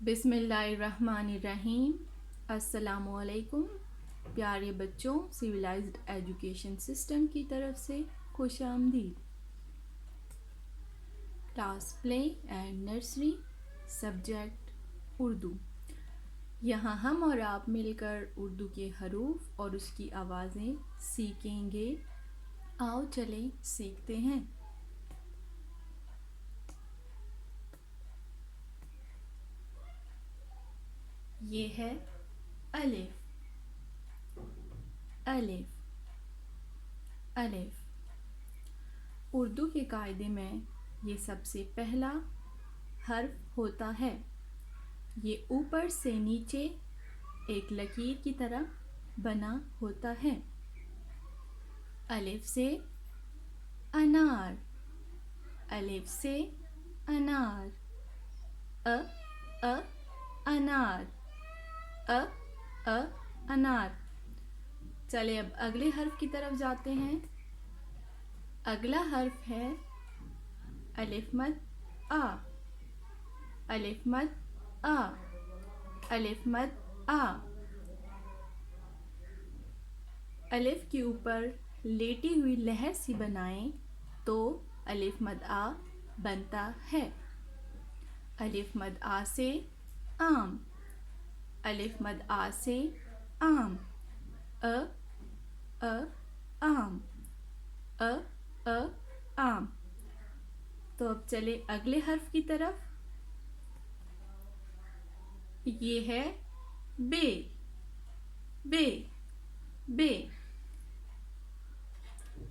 बिस्मिल्लाहिर्रहमानिर्रहीम। अस्सलामु अलैकुम प्यारे बच्चों, सिविलाइज्ड एजुकेशन सिस्टम की तरफ से खुश आमदीद। Class play and nursery, subject Urdu. यहाँ हम और आप मिलकर उर्दू के हरूफ और उसकी आवाज़ें सीखेंगे। आओ चलें सीखते हैं। ये है अलिफ। अलिफ अलिफ उर्दू के कायदे में ये सबसे पहला हर्फ होता है। ये ऊपर से नीचे एक लकीर की तरह बना होता है। अलिफ से अनार, अलिफ से अनार, अ अनार, अ अनार। चले अब अगले हर्फ की तरफ जाते हैं। अगला हर्फ है अलिफ मद आ, अलिफ मद आ, अलिफ मद आ। अलिफ के ऊपर लेटी हुई लहर सी बनाएं तो अलिफ मद आ बनता है। अलिफ मद आ से आम, अलिफ मद आ से आम, अ आम, अ आम। तो अब चले अगले हर्फ की तरफ। ये है बे, बे, बे।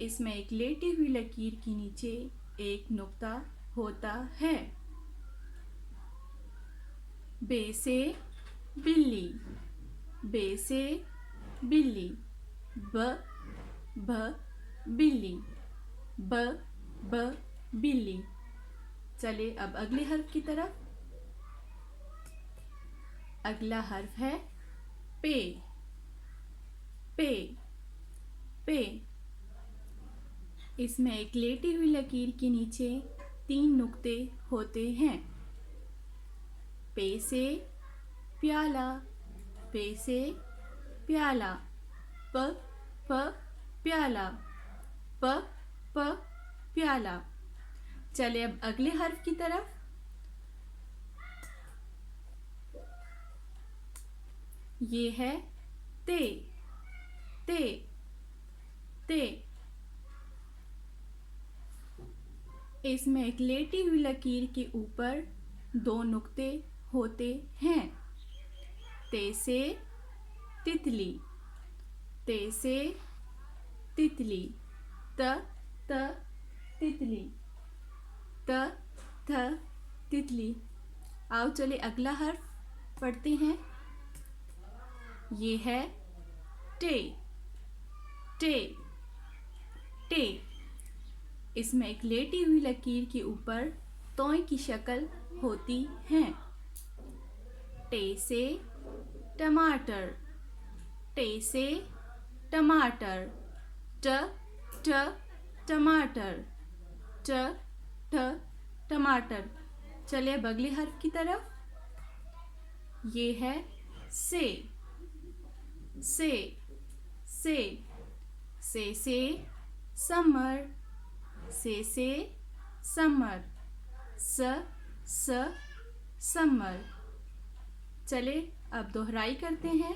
इसमें एक लेटी हुई लकीर के नीचे एक नुक्ता होता है। बे से बिल्ली, बे से बिल्ली, ब बिल्ली, ब बिल्ली। चले अब अगले हर्फ की तरफ। अगला हर्फ है पे, पे, पे। इसमें एक लेटी हुई लकीर के नीचे 3 नुक्ते होते हैं। पे से प्याला, पे से प्याला, प प्याला, प प्याला। चले अब अगले हर्फ की तरफ। ये है ते, ते, ते। इसमें एक लेटी हुई लकीर के ऊपर 2 नुक्ते होते हैं। ते से तितली, ते से तितली, त तितली, थ तितली। आओ चले अगला हर्फ पढ़ते हैं। ये है टे, टे, टे। इसमें एक लेटी हुई लकीर के ऊपर तोय की शक्ल होती है। टे से टमाटर, टे से टमाटर, ट टमाटर, ट टमाटर। चले अब अगले हर्फ की तरफ। ये है से, से, से, से समर, से समर, स समर। चले अब दोहराई करते हैं।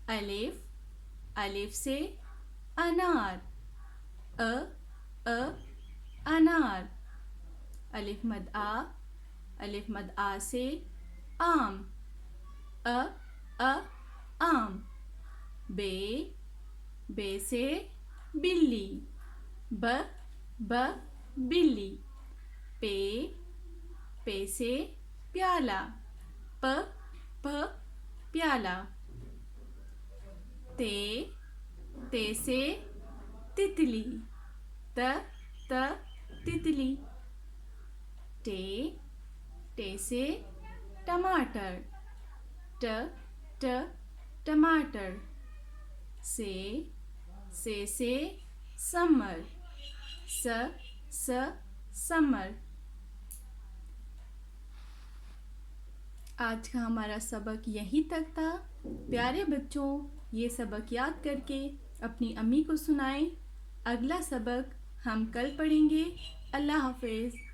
अलिफ, अलिफ से अनार, अनार। अलिफ मद आ, अलिफ मद आ से आम, आम। बे से बिल्ली, ब बिल्ली। पे से प्याला, प प्याला। ते से तितली, त तितली। टे से टमाटर, ट टमाटर। से समर, स समर। آج کا ہمارا سبق یہیں تک تھا۔ پیارے بچوں، یہ سبق یاد کر کے اپنی امی کو سنائیں۔ اگلا سبق ہم کل پڑھیں گے۔ اللہ حافظ۔